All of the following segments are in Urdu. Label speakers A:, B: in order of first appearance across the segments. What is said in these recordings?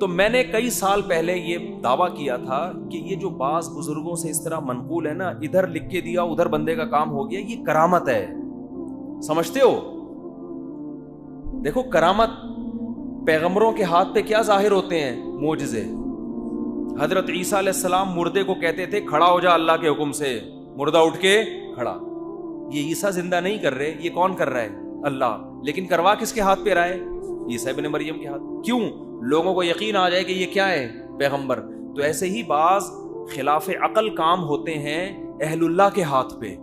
A: تو میں نے کئی سال پہلے یہ دعویٰ کیا تھا کہ یہ جو بعض بزرگوں سے اس طرح منقول ہے نا، ادھر لکھ کے دیا ادھر بندے کا کام ہو گیا، یہ کرامت ہے. سمجھتے ہو؟ دیکھو کرامت پیغمبروں کے ہاتھ پہ کیا ظاہر ہوتے ہیں؟ معجزے. حضرت عیسیٰ علیہ السلام مردے کو کہتے تھے کھڑا ہو جا اللہ کے حکم سے، مردہ اٹھ کے کھڑا. یہ عیسیٰ زندہ نہیں کر رہے، یہ کون کر رہا ہے؟ اللہ. لیکن کروا کس کے ہاتھ پہ رہا ہے؟ عیسیٰ ابن مریم کے ہاتھ. کیوں؟ لوگوں کو یقین آ جائے کہ یہ کیا ہے؟ پیغمبر. تو ایسے ہی بعض خلاف عقل کام ہوتے ہیں اہل اللہ کے ہاتھ پہ،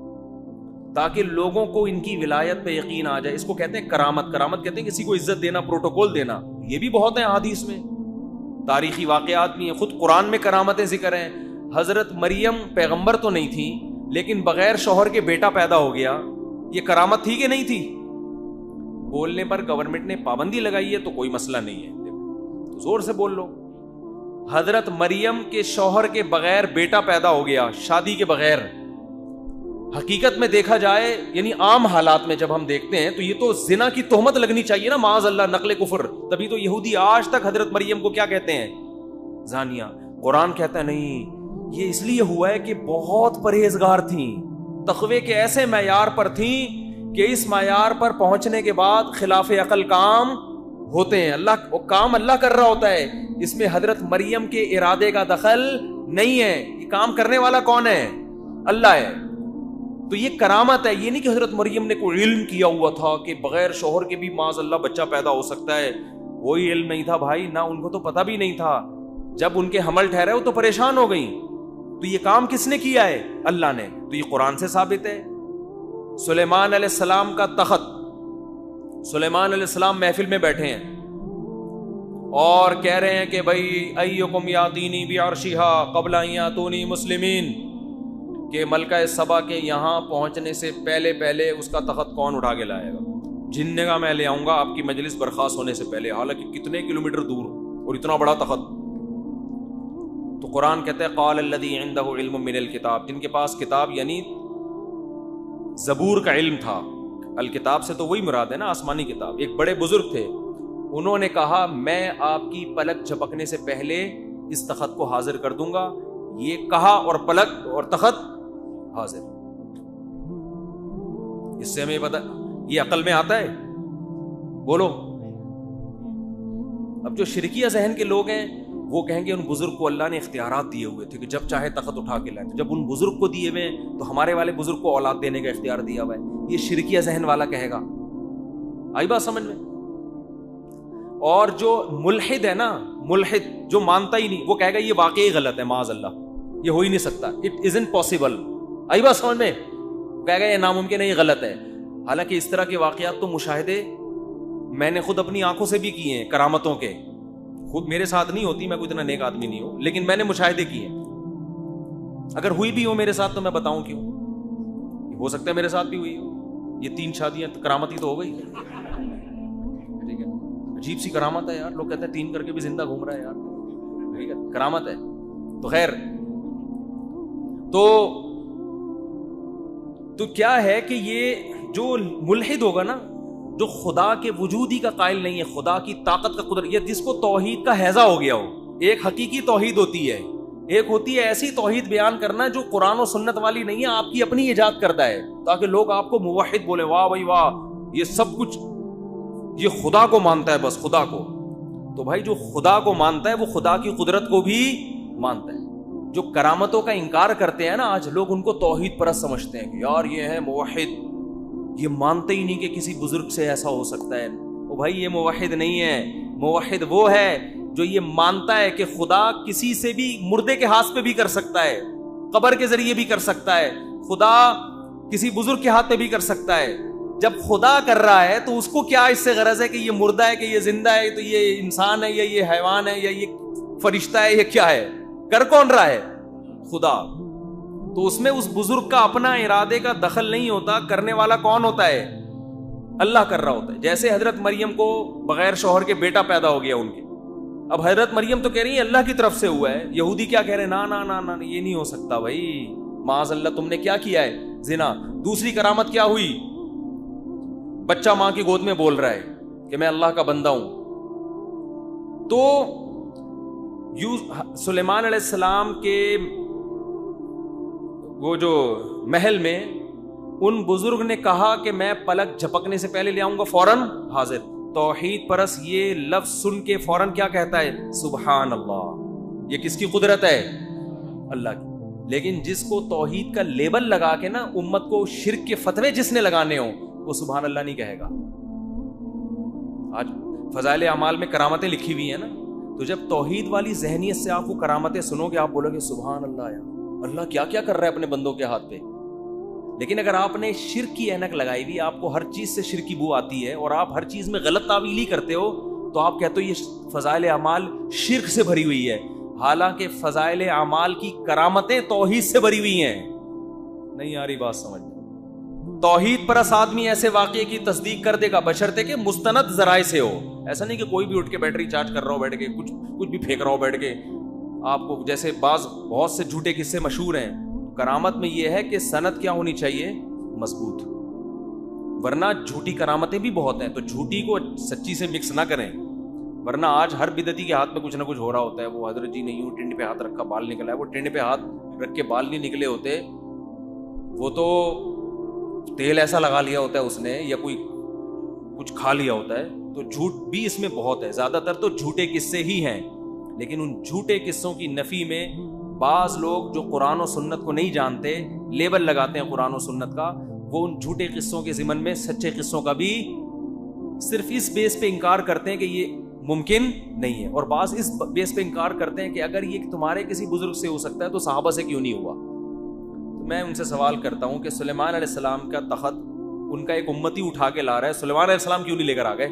A: تاکہ لوگوں کو ان کی ولایت پہ یقین آ جائے. اس کو کہتے ہیں کرامت. کرامت کہتے ہیں کسی کو عزت دینا، پروٹوکول دینا. یہ بھی بہت ہیں حدیث میں، تاریخی واقعات بھی ہیں، خود قرآن میں کرامتیں ذکر ہیں. حضرت مریم پیغمبر تو نہیں تھی، لیکن بغیر شوہر کے بیٹا پیدا ہو گیا. یہ کرامت تھی کہ نہیں تھی؟ بولنے پر گورنمنٹ نے پابندی لگائی ہے تو کوئی مسئلہ نہیں ہے، تو زور سے بول لو. حضرت مریم کے شوہر کے بغیر بیٹا پیدا ہو گیا، شادی کے بغیر. حقیقت میں دیکھا جائے، یعنی عام حالات میں جب ہم دیکھتے ہیں تو یہ تو زنا کی تہمت لگنی چاہیے نا، معاذ اللہ، نقل کفر. تبھی تو یہودی آج تک حضرت مریم کو کیا کہتے ہیں؟ زانیہ. قرآن کہتا ہے نہیں، یہ اس لیے ہوا ہے کہ بہت پرہیزگار تھیں، تقوی کے ایسے معیار پر تھیں کہ اس معیار پر پہنچنے کے بعد خلاف عقل کام ہوتے ہیں. اللہ کام اللہ کر رہا ہوتا ہے، اس میں حضرت مریم کے ارادے کا دخل نہیں ہے. یہ کام کرنے والا کون ہے؟ اللہ ہے. تو یہ کرامت ہے. یہ نہیں کہ حضرت مریم نے کوئی علم کیا ہوا تھا کہ بغیر شوہر کے بھی معاذ اللہ بچہ پیدا ہو سکتا ہے. وہی علم نہیں تھا بھائی، نہ ان کو تو پتہ بھی نہیں تھا. جب ان کے حمل ٹھہرے وہ تو پریشان ہو گئیں. تو یہ کام کس نے کیا ہے؟ اللہ نے. تو یہ قرآن سے ثابت ہے. سلیمان علیہ السلام کا تخت، سلیمان علیہ السلام محفل میں بیٹھے ہیں اور کہہ رہے ہیں کہ بھائی ایکم یاتینی بعرشھا قبل ان یاتونی مسلمین، کہ ملکہ سبا کے یہاں پہنچنے سے پہلے پہلے اس کا تخت کون اٹھا کے لائے گا؟ جن نے کہا میں لے آؤں گا آپ کی مجلس برخاست ہونے سے پہلے، حالانکہ کتنے کلومیٹر دور اور اتنا بڑا تخت. تو قرآن کہتا ہے قال الذی عنده علم من الکتاب، جن کے پاس کتاب یعنی زبور کا علم تھا. الکتاب سے تو وہی مراد ہے نا، آسمانی کتاب. ایک بڑے بزرگ تھے، انہوں نے کہا میں آپ کی پلک جھپکنے سے پہلے اس تخت کو حاضر کر دوں گا. یہ کہا اور پلک اور تخت حاضر. اس سے ہمیں پتا یہ عقل میں آتا ہے؟ بولو. اب جو شرکیہ ذہن کے لوگ ہیں وہ کہیں گے ان بزرگ کو اللہ نے اختیارات دیے ہوئے تھے کہ جب چاہے تخت اٹھا کے لائیں. جب ان بزرگ کو دیے ہوئے تو ہمارے والے بزرگ کو اولاد دینے کا اختیار دیا ہوا ہے. یہ شرکیہ ذہن والا کہے گا. آئی بات سمجھ میں؟ اور جو ملحد ہے نا، ملحد جو مانتا ہی نہیں، وہ کہے گا یہ واقعی غلط ہے، معاذ اللہ، یہ ہو ہی نہیں سکتا، اٹ ازنٹ پاسبل. آئی بات سمجھ میں؟ کہے گا یہ ناممکن ہے، یہ غلط ہے. حالانکہ اس طرح کے واقعات تو مشاہدے میں نے خود اپنی آنکھوں سے بھی کیے ہیں، کرامتوں کے. خود میرے ساتھ نہیں ہوتی، میں کوئی اتنا نیک آدمی نہیں ہوں، لیکن میں نے مشاہدے کیے ہیں. اگر ہوئی بھی ہو میرے ساتھ تو میں بتاؤں کیوں؟ ہو سکتا ہے میرے ساتھ بھی ہوئی ہو. یہ 3 شادیاں کرامت ہی تو ہو گئی. ٹھیک ہے، عجیب سی کرامت ہے یار. لوگ کہتے ہیں 3 کر کے بھی زندہ گھوم رہا ہے یار. ٹھیک ہے، کرامت ہے. تو خیر، تو کیا ہے کہ یہ جو ملحد ہوگا نا، جو خدا کے وجود ہی کا قائل نہیں ہے، خدا کی طاقت کا قدرت، یہ جس کو توحید کا ہیضہ ہو گیا ہو. ایک حقیقی توحید ہوتی ہے، ایک ہوتی ہے ایسی توحید بیان کرنا جو قرآن و سنت والی نہیں ہے، آپ کی اپنی ایجاد کرتا ہے تاکہ لوگ آپ کو موحد بولے. واہ بھائی واہ، یہ سب کچھ یہ خدا کو مانتا ہے، بس خدا کو. تو بھائی جو خدا کو مانتا ہے وہ خدا کی قدرت کو بھی مانتا ہے. جو کرامتوں کا انکار کرتے ہیں نا آج لوگ، ان کو توحید پرست سمجھتے ہیں کہ یار یہ ہے موحد، یہ مانتے ہی نہیں کہ کسی بزرگ سے ایسا ہو سکتا ہے. وہ بھائی یہ موحد نہیں ہے. موحد وہ ہے جو یہ مانتا ہے کہ خدا کسی سے بھی مردے کے ہاتھ پہ بھی کر سکتا ہے، قبر کے ذریعے بھی کر سکتا ہے، خدا کسی بزرگ کے ہاتھ پہ بھی کر سکتا ہے. جب خدا کر رہا ہے تو اس کو کیا اس سے غرض ہے کہ یہ مردہ ہے کہ یہ زندہ ہے، تو یہ انسان ہے یا یہ حیوان ہے یا یہ فرشتہ ہے، یہ کیا ہے؟ کر کون رہا ہے؟ خدا. تو اس میں اس بزرگ کا اپنا ارادے کا دخل نہیں ہوتا. کرنے والا کون ہوتا ہے؟ اللہ کر رہا ہوتا ہے. جیسے حضرت مریم کو بغیر شوہر کے بیٹا پیدا ہو گیا ان کے. اب حضرت مریم تو کہہ رہی ہے اللہ کی طرف سے ہوا ہے. یہودی کیا کہہ رہے ہیں؟ نا نا نا نا، یہ نہیں ہو سکتا بھائی، معاذ اللہ، تم نے کیا کیا ہے؟ زنا. دوسری کرامت کیا ہوئی؟ بچہ ماں کی گود میں بول رہا ہے کہ میں اللہ کا بندہ ہوں. تو سلیمان علیہ السلام کے وہ جو محل میں ان بزرگ نے کہا کہ میں پلک جھپکنے سے پہلے لے آؤں گا، فوراً حاضر. توحید پرست یہ لفظ سن کے فوراً کیا کہتا ہے؟ سبحان اللہ. یہ کس کی قدرت ہے؟ اللہ کی. لیکن جس کو توحید کا لیبل لگا کے نا امت کو شرک کے فتوے جس نے لگانے ہوں وہ سبحان اللہ نہیں کہے گا. آج فضائل اعمال میں کرامتیں لکھی ہوئی ہیں نا، تو جب توحید والی ذہنیت سے آپ وہ کرامتیں سنو گے آپ بولو گے سبحان اللہ، یا اللہ کیا کیا کر رہا ہے اپنے بندوں کے ہاتھ پہ. لیکن اگر آپ نے شرک کی اینک لگائی ہوئی، آپ کو ہر چیز سے شرک کی بو آتی ہے اور آپ ہر چیز میں غلط تعویل ہی کرتے ہو، تو آپ کہتے ہو یہ فضائل اعمال شرک سے بھری ہوئی ہے، حالانکہ فضائل اعمال کی کرامتیں توحید سے بھری ہوئی ہیں. نہیں آ رہی بات سمجھ؟ توحید پرست آدمی ایسے واقعے کی تصدیق کر دے گا بشرطے کہ مستند ذرائع سے ہو. ایسا نہیں کہ کوئی بھی اٹھ کے بیٹری چارج کر رہا ہو بیٹھ کے، کچھ بھی پھینک رہا ہو بیٹھ کے. آپ کو جیسے بہت سے جھوٹے قصے مشہور ہیں. کرامت میں یہ ہے کہ سند کیا ہونی چاہیے؟ مضبوط. ورنہ جھوٹی کرامتیں بھی بہت ہیں، تو جھوٹی کو سچی سے مکس نہ کریں. ورنہ آج ہر بدعتی کے ہاتھ میں کچھ نہ کچھ ہو رہا ہوتا ہے. وہ حضرت جی نے یوں ٹنڈ پہ ہاتھ رکھا بال نکلا ہے. وہ ٹنڈ پہ ہاتھ رکھ کے بال نہیں نکلے ہوتے، وہ تو تیل ایسا لگا لیا ہوتا ہے اس نے، یا کوئی کچھ کھا لیا ہوتا ہے. تو جھوٹ بھی اس میں بہت ہے. زیادہ تر تو جھوٹے قصے ہی ہیں. لیکن ان جھوٹے قصوں کی نفی میں بعض لوگ جو قرآن و سنت کو نہیں جانتے، لیبل لگاتے ہیں قرآن و سنت کا، وہ ان جھوٹے قصوں کے ضمن میں سچے قصوں کا بھی صرف اس بیس پہ انکار کرتے ہیں کہ یہ ممکن نہیں ہے، اور بعض اس بیس پہ انکار کرتے ہیں کہ اگر یہ تمہارے کسی بزرگ سے ہو سکتا ہے تو صحابہ سے کیوں نہیں ہوا. تو میں ان سے سوال کرتا ہوں کہ سلیمان علیہ السلام کا تخت ان کا ایک امتی اٹھا کے لا رہا ہے، سلیمان علیہ السلام کیوں نہیں لے کر آ گئے؟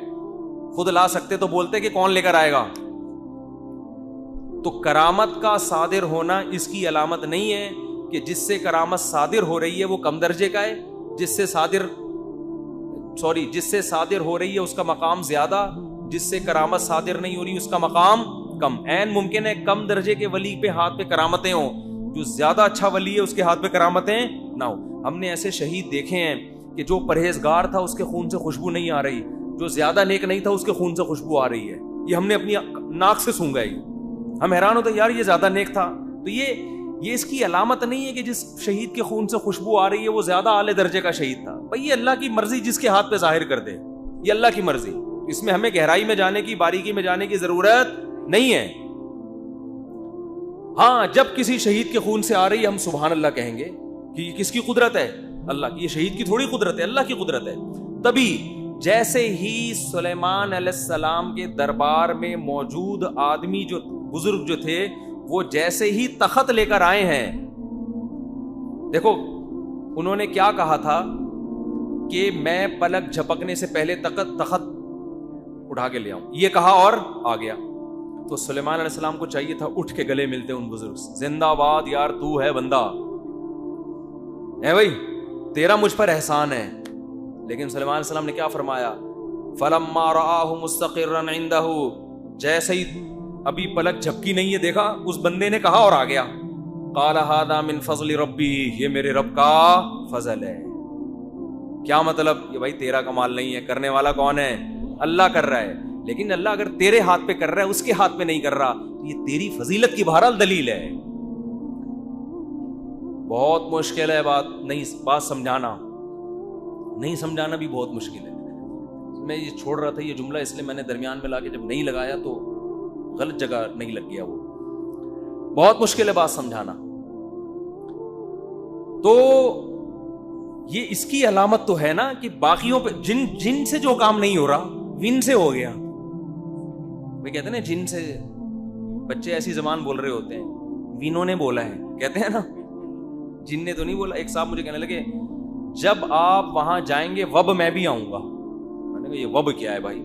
A: خود لا سکتے تو بولتے کہ کون لے کر آئے گا. تو کرامت کا صادر ہونا اس کی علامت نہیں ہے کہ جس سے کرامت صادر ہو رہی ہے وہ کم درجے کا ہے، جس سے صادر ہو رہی ہے اس کا مقام زیادہ، جس سے کرامت صادر نہیں ہو رہی اس کا مقام کم. عین ممکن ہے کم درجے کے ولی پہ ہاتھ پہ کرامتیں ہوں، جو زیادہ اچھا ولی ہے اس کے ہاتھ پہ کرامتیں نہ ہو. ہم نے ایسے شہید دیکھے ہیں کہ جو پرہیزگار تھا اس کے خون سے خوشبو نہیں آ رہی، جو زیادہ نیک نہیں تھا اس کے خون سے خوشبو آ رہی ہے. یہ ہم نے اپنی ناک سے سونگا ہی. ہم حیران ہوتے یار یہ زیادہ نیک تھا. تو یہ اس کی علامت نہیں ہے کہ جس شہید کے خون سے خوشبو آ رہی ہے وہ زیادہ اعلی درجے کا شہید تھا. بھئی یہ اللہ کی مرضی جس کے ہاتھ پہ ظاہر کر دے، یہ اللہ کی مرضی. اس میں ہمیں گہرائی میں جانے کی، باریکی میں جانے کی ضرورت نہیں ہے. ہاں جب کسی شہید کے خون سے آ رہی ہے ہم سبحان اللہ کہیں گے کہ یہ کس کی قدرت ہے؟ اللہ کی. یہ شہید کی تھوڑی قدرت ہے، اللہ کی قدرت ہے. تبھی جیسے ہی سلیمان علیہ السلام کے دربار میں موجود آدمی جو بزرگ جو تھے وہ جیسے ہی تخت لے کر آئے ہیں، دیکھو انہوں نے کیا کہا تھا کہ میں پلک جھپکنے سے پہلے تخت اٹھا کے لے آؤں، یہ کہا اور آ گیا. تو سلیمان علیہ السلام کو چاہیے تھا اٹھ کے گلے ملتے ان بزرگ سے، زندہ باد یار تو ہے بندہ ہے بھائی، تیرا مجھ پر احسان ہے. لیکن سلیمان علیہ السلام نے کیا فرمایا؟ فلما رآہ مستقرا عندہ، جیسے ہی ابھی پلک جھپکی نہیں ہے دیکھا اس بندے نے کہا اور آ گیا. قال ھذا من فضل ربی، یہ میرے رب کا فضل ہے. کیا مطلب؟ یہ بھائی تیرا کمال نہیں ہے، کرنے والا کون ہے؟ اللہ کر رہا ہے. لیکن اللہ اگر تیرے ہاتھ پہ کر رہا ہے اس کے ہاتھ پہ نہیں کر رہا تو یہ تیری فضیلت کی بہرحال دلیل ہے. بہت مشکل ہے بات سمجھانا بھی بہت مشکل ہے. میں یہ چھوڑ رہا تھا یہ جملہ اس لیے میں نے درمیان میں لا کے جب نہیں لگایا تو غلط جگہ نہیں لگ گیا. وہ بہت مشکل ہے بات سمجھانا. تو یہ اس کی علامت تو ہے نا کہ باقیوں پہ جن سے جو کام نہیں ہو رہا ون سے ہو گیا. وہ کہتے ہیں نا جن سے بچے ایسی زبان بول رہے ہوتے ہیں، ونوں نے بولا ہے کہتے ہیں نا، جن نے تو نہیں بولا. ایک صاحب مجھے کہنے لگے جب آپ وہاں جائیں گے وب میں بھی آؤں گا. میں نے کہا یہ وب کیا ہے بھائی؟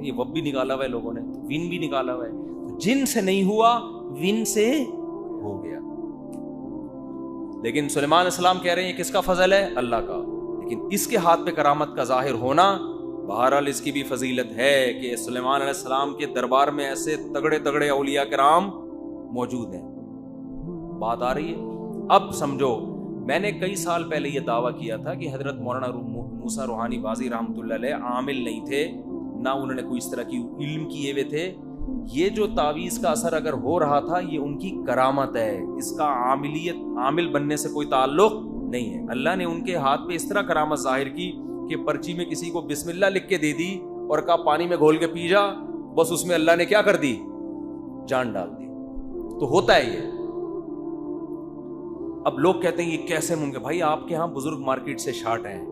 A: یہ وب بھی نکالا ہوا ہے لوگوں نے، ون بھی نکالا ہوا ہے. جن سے نہیں ہوا ون سے ہو گیا. لیکن سلیمان علیہ السلام کہہ رہے ہیں کس کا فضل ہے؟ اللہ کا. لیکن اس کے ہاتھ پہ کرامت کا ظاہر ہونا بہرحال اس کی بھی فضیلت ہے کہ سلیمان علیہ السلام کے دربار میں ایسے تگڑے تگڑے اولیاء کرام موجود ہیں. بات آ رہی ہے؟ اب سمجھو، میں نے کئی سال پہلے یہ دعویٰ کیا تھا کہ حضرت مولانا موسیٰ روحانی بازی رحمۃ اللہ علیہ عامل نہیں تھے، نہ انہوں نے کوئی اس طرح کی علم کیے ہوئے تھے. یہ جو تعویذ کا اثر اگر ہو رہا تھا یہ ان کی کرامت ہے, اس کا عامل بننے سے کوئی تعلق نہیں ہے. اللہ نے ان کے ہاتھ پہ اس طرح کرامت ظاہر کی کہ پرچی میں کسی کو بسم اللہ لکھ کے دے دی اور کہا پانی میں گھول کے پی جا, بس اس میں اللہ نے کیا کر دی, جان ڈال دی. تو ہوتا ہے یہ. اب لوگ کہتے ہیں یہ کیسے ممکن؟ بھائی آپ کے ہاں بزرگ مارکیٹ سے شارٹ ہیں,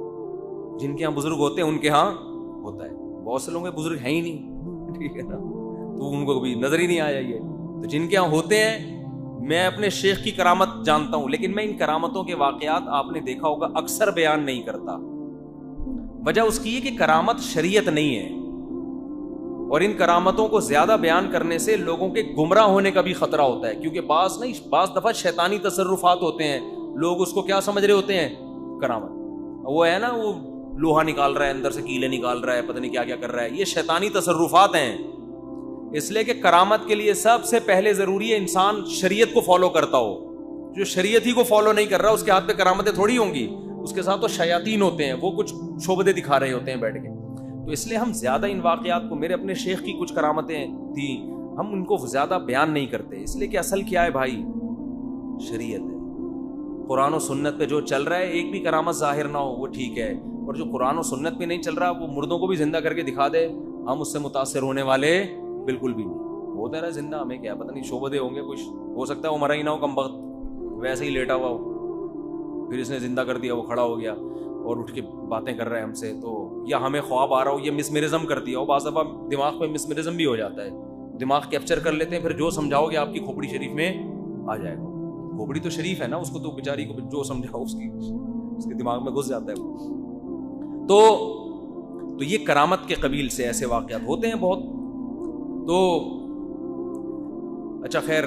A: جن کے ہاں بزرگ ہوتے ہیں ان کے ہاں ہوتا ہے. بہت سے لوگ ہیں بزرگ ہیں ہی نہیں, ٹھیک ہے نا, تو ان کو کبھی نظر ہی نہیں آیا یہ. تو جن کے ہاں ہوتے ہیں, میں اپنے شیخ کی کرامت جانتا ہوں, لیکن میں ان کرامتوں کے واقعات آپ نے دیکھا ہوگا اکثر بیان نہیں کرتا. وجہ اس کی ہے کہ کرامت شریعت نہیں ہے, اور ان کرامتوں کو زیادہ بیان کرنے سے لوگوں کے گمراہ ہونے کا بھی خطرہ ہوتا ہے, کیونکہ بعض دفعہ شیطانی تصرفات ہوتے ہیں, لوگ اس کو کیا سمجھ رہے ہوتے ہیں, کرامت. وہ ہے نا, وہ لوہا نکال رہا ہے, اندر سے کیلے نکال رہا ہے, پتہ نہیں کیا کیا کر رہا ہے, یہ شیطانی تصرفات ہیں. اس لیے کہ کرامت کے لیے سب سے پہلے ضروری ہے انسان شریعت کو فالو کرتا ہو. جو شریعت ہی کو فالو نہیں کر رہا اس کے ہاتھ پہ کرامتیں تھوڑی ہوں گی, اس کے ساتھ تو شیاطین ہوتے ہیں, وہ کچھ شعبدے دکھا رہے ہوتے ہیں بیٹھ کے. تو اس لیے ہم زیادہ ان واقعات کو, میرے اپنے شیخ کی کچھ کرامتیں تھیں, ہم ان کو زیادہ بیان نہیں کرتے, اس لیے کہ اصل کیا ہے بھائی, شریعت ہے. قرآن و سنت پہ جو چل رہا ہے, ایک بھی کرامت ظاہر نہ ہو وہ ٹھیک ہے, اور جو قرآن و سنت پہ نہیں چل رہا وہ مردوں کو بھی زندہ کر کے دکھا دے, ہم اس سے متاثر ہونے والے بالکل بھی نہیں. وہ تیرا زندہ, ہمیں کیا پتہ نہیں شعبدے ہوں گے, کچھ ہو سکتا ہے وہ مرا ہی نہ ہو, کم وقت ویسے ہی لیٹا ہوا ہو, پھر اس نے زندہ کر دیا, وہ کھڑا ہو گیا اور اٹھ کے باتیں کر رہا ہے ہم سے. تو یا ہمیں خواب آ رہا ہو, یہ مسمرزم کر دیا ہو. بعض دفعہ دماغ پہ مسمرزم بھی ہو جاتا ہے, دماغ کیپچر کر لیتے ہیں, پھر جو سمجھاؤ گے آپ کی کھوپڑی شریف میں آ جائے گا. کھوپڑی تو شریف ہے نا, اس کو تو بیچاری کو جو سمجھاؤ اس کے دماغ میں گھس جاتا ہے وہ. تو یہ کرامت کے قبیل سے ایسے واقعات ہوتے ہیں بہت. تو اچھا خیر,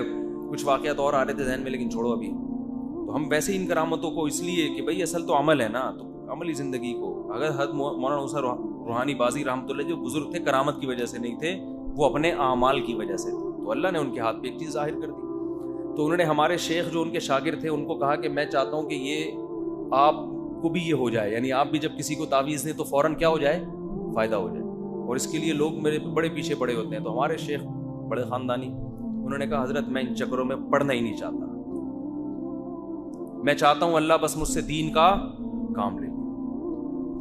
A: کچھ واقعات اور آ رہے تھے ذہن میں, لیکن چھوڑو ابھی. تو ہم ویسے ان کرامتوں کو اس لیے کہ بھئی اصل تو عمل ہے نا, تو عملی زندگی کو اگر حضرت مولانا موسیٰ روحانی بازی رحمۃ اللہ جو بزرگ تھے کرامت کی وجہ سے نہیں تھے, وہ اپنے اعمال کی وجہ سے تھے, تو اللہ نے ان کے ہاتھ پہ ایک چیز ظاہر کر دی. تو انہوں نے ہمارے شیخ جو ان کے شاگرد تھے ان کو کہا کہ میں چاہتا ہوں کہ یہ آپ کو بھی یہ ہو جائے, یعنی آپ بھی جب کسی کو تعویذ دیں تو فوراً کیا ہو جائے, فائدہ ہو جائے. اور اس کے لیے لوگ میرے بڑے پیچھے پڑے ہوتے ہیں. تو ہمارے شیخ بڑے خاندانی, انہوں نے کہا حضرت میں ان چکروں میں پڑھنا ہی نہیں چاہتا, میں چاہتا ہوں اللہ بس مجھ سے دین کا کام لے.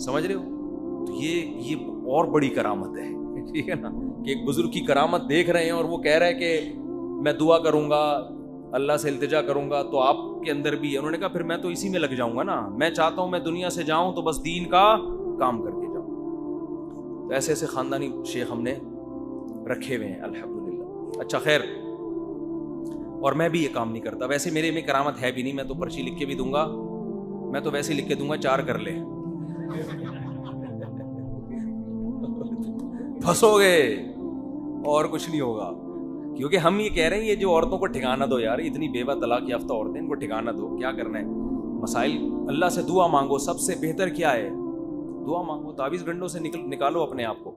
A: سمجھ رہے ہو؟ تو یہ اور بڑی کرامت ہے, ٹھیک ہے نا, کہ ایک بزرگ کی کرامت دیکھ رہے ہیں اور وہ کہہ رہے ہیں کہ میں دعا کروں گا, اللہ سے التجا کروں گا, تو آپ کے اندر بھی ہے. انہوں نے کہا پھر میں تو اسی میں لگ جاؤں گا نا, میں چاہتا ہوں میں دنیا سے جاؤں تو بس دین کا کام کر کے جاؤں. تو ایسے ایسے خاندانی شیخ ہم نے رکھے ہوئے ہیں الحمدللہ. اچھا خیر, اور میں بھی یہ کام نہیں کرتا. ویسے میرے میں کرامت ہے بھی نہیں, میں تو پرچی لکھ کے بھی دوں گا, میں تو ویسے لکھ کے دوں گا 4 کر لے, پھنسو گے اور کچھ نہیں ہوگا. کیونکہ ہم یہ کہہ رہے ہیں یہ جو عورتوں کو ٹھکانہ دو یار, اتنی بیوہ طلاق یافتہ عورتیں, ان کو ٹھکانہ دو, کیا کرنا ہے. مسائل اللہ سے دعا مانگو, سب سے بہتر کیا ہے, دعا مانگو. تعویذ گنڈوں سے نکالو اپنے آپ کو.